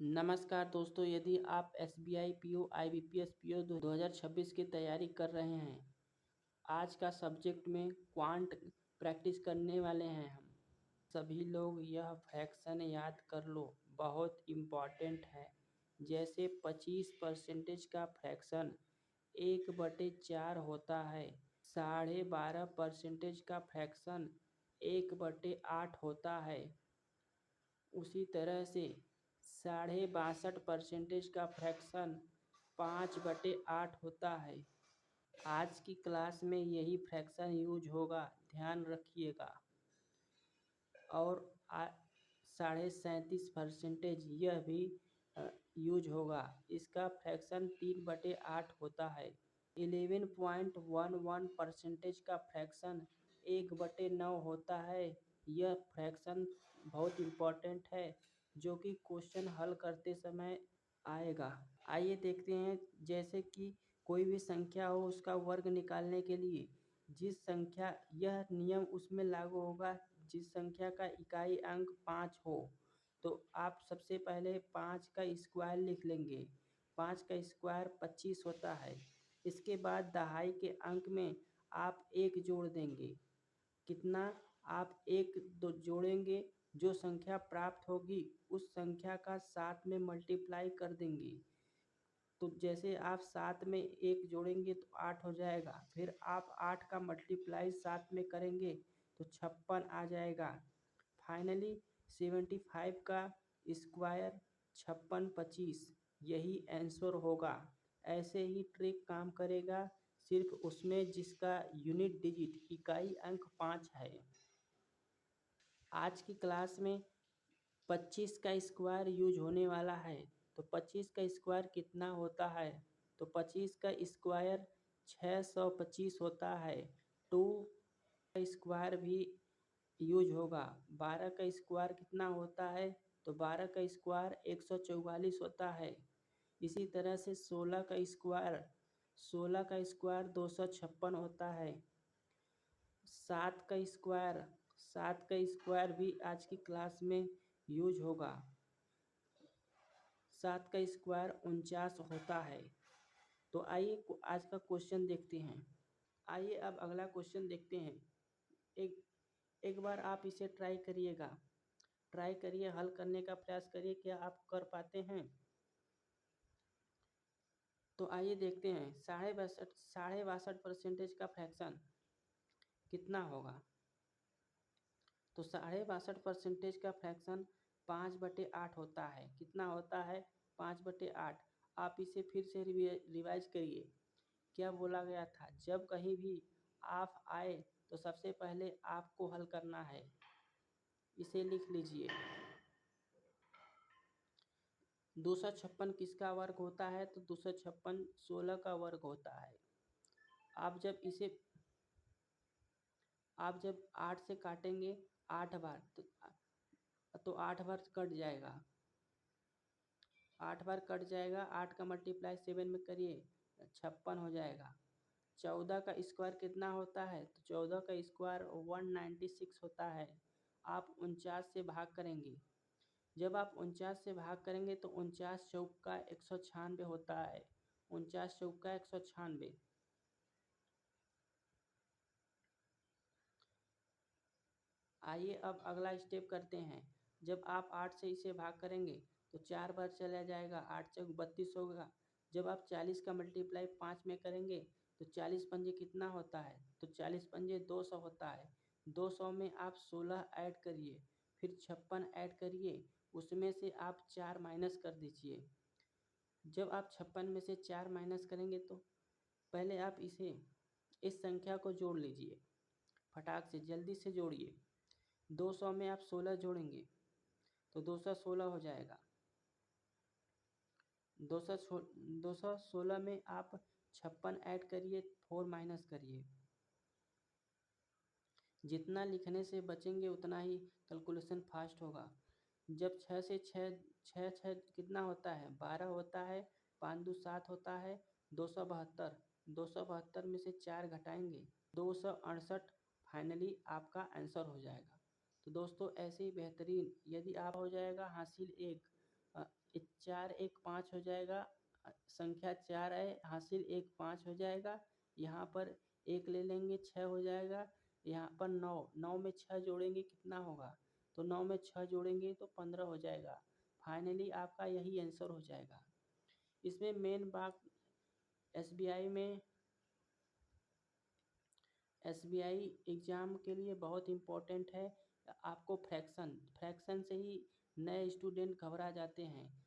नमस्कार दोस्तों, यदि आप एसबीआई पीओ, आईबीपीएस पीओ 2026 की तैयारी कर रहे हैं, आज का सब्जेक्ट में क्वांट प्रैक्टिस करने वाले हैं हम सभी लोग। यह फ्रैक्शन याद कर लो, बहुत इम्पॉर्टेंट है। जैसे 25% का फ्रैक्शन 1/4 होता है, 12.5% का फ्रैक्शन 1/8 होता है। उसी तरह से 62.5% का फ्रैक्शन 5/8 होता है। आज की क्लास में यही फ्रैक्शन यूज होगा, ध्यान रखिएगा। और 37.5% यह भी यूज होगा, इसका फ्रैक्शन 3/8 होता है। 11.11% का फ्रैक्शन 1/9 होता है। यह फ्रैक्शन बहुत इम्पोर्टेंट है, जो कि क्वेश्चन हल करते समय आएगा। आइए देखते हैं, जैसे कि कोई भी संख्या हो, उसका वर्ग निकालने के लिए जिस संख्या यह नियम उसमें लागू होगा, जिस संख्या का इकाई अंक 5 हो, तो आप सबसे पहले 5 का स्क्वायर लिख लेंगे। 5 का स्क्वायर 25 होता है। इसके बाद दहाई के अंक में आप 1 जोड़ देंगे। कितना? आप 1 जोड़ेंगे, जो संख्या प्राप्त होगी उस संख्या का 7 में मल्टीप्लाई कर देंगे। तो जैसे आप 7 में 1 जोड़ेंगे तो 8 हो जाएगा। फिर आप 8 का मल्टीप्लाई 7 में करेंगे तो 56 आ जाएगा। फाइनली 75 का स्क्वायर 56 25, यही आंसर होगा। ऐसे ही ट्रिक काम करेगा, सिर्फ उसमें जिसका यूनिट डिजिट इकाई अंक 5 है। आज की क्लास में 25 का स्क्वायर यूज होने वाला है। तो 25 का स्क्वायर कितना होता है? तो 25 का स्क्वायर 625 होता है। 2 का स्क्वायर भी यूज होगा। 12 का स्क्वायर कितना होता है? तो 12 का स्क्वायर 144 होता है। इसी तरह से 16 का स्क्वायर 256 होता है। 7 का स्क्वायर भी आज की क्लास में यूज होगा। 7 का स्क्वायर 49 होता है। तो आइए आज का क्वेश्चन देखते हैं। आइए अब अगला क्वेश्चन देखते हैं। एक बार आप इसे ट्राई करिएगा। ट्राई करिए, हल करने का प्रयास करिए, क्या आप कर पाते हैं? तो आइए देखते हैं। 62.5% का फ्रैक्शन कितना होगा? तो 62.5% का फ्रैक्शन 5/8 होता है। कितना होता है? 5/8। आप इसे फिर से रिवाइज करिए। क्या बोला गया था? जब कहीं भी आप आए तो सबसे पहले आपको हल करना है। इसे लिख लीजिए। 256 किसका वर्ग होता है? तो 256 16 का वर्ग होता है। आप जब 8 से काटेंगे 8 बार, तो 8 बार कट जाएगा। 8 बार कट जाएगा। 8 का मल्टीप्लाई 7 में करिए, 56 हो जाएगा। 14 का स्क्वायर कितना होता है? तो 14 का स्क्वायर 196 होता है। आप 49 से भाग करेंगे। जब आप 49 से भाग करेंगे तो 49 चौका 196 होता है। 49 चौका 196। आइए अब अगला स्टेप करते हैं। जब आप 8 से इसे भाग करेंगे तो 4 बार चला जाएगा। 8 चौक 32 होगा। जब आप 40 का मल्टीप्लाई 5 में करेंगे तो 40 पंजे कितना होता है? तो 40 पंजे 200 होता है। 200 में आप 16 ऐड करिए, फिर 56 ऐड करिए, उसमें से आप 4 माइनस कर दीजिए। जब आप 56 में से 4 माइनस करेंगे तो पहले आप इस संख्या को जोड़ लीजिए। फटाक से जल्दी से जोड़िए। 200 में आप 16 जोड़ेंगे तो 216 हो जाएगा। 216 में आप 56 ऐड करिए, 4 माइनस करिए। जितना लिखने से बचेंगे उतना ही कैलकुलेशन फास्ट होगा। जब 6 से 6 कितना होता है? 12 होता है। 5 2 7 होता है। 272। 272 में से 4 घटाएंगे, 268। फाइनली आपका आंसर हो जाएगा। तो दोस्तों, ऐसे ही बेहतरीन यदि आप हो जाएगा हासिल 1, 4 एक 5 हो जाएगा। संख्या 4 है, हासिल एक 5 हो जाएगा। यहाँ पर 1 ले लेंगे 6 हो जाएगा। यहाँ पर 9, 9 में 6 जोड़ेंगे कितना होगा? तो 9 में 6 जोड़ेंगे तो 15 हो जाएगा। फाइनली आपका यही आंसर हो जाएगा। इसमें मेन बात एसबीआई में एसबीआई एग्ज़ाम के लिए बहुत इम्पोर्टेंट है। आपको फ्रैक्शन से ही नए स्टूडेंट घबरा जाते हैं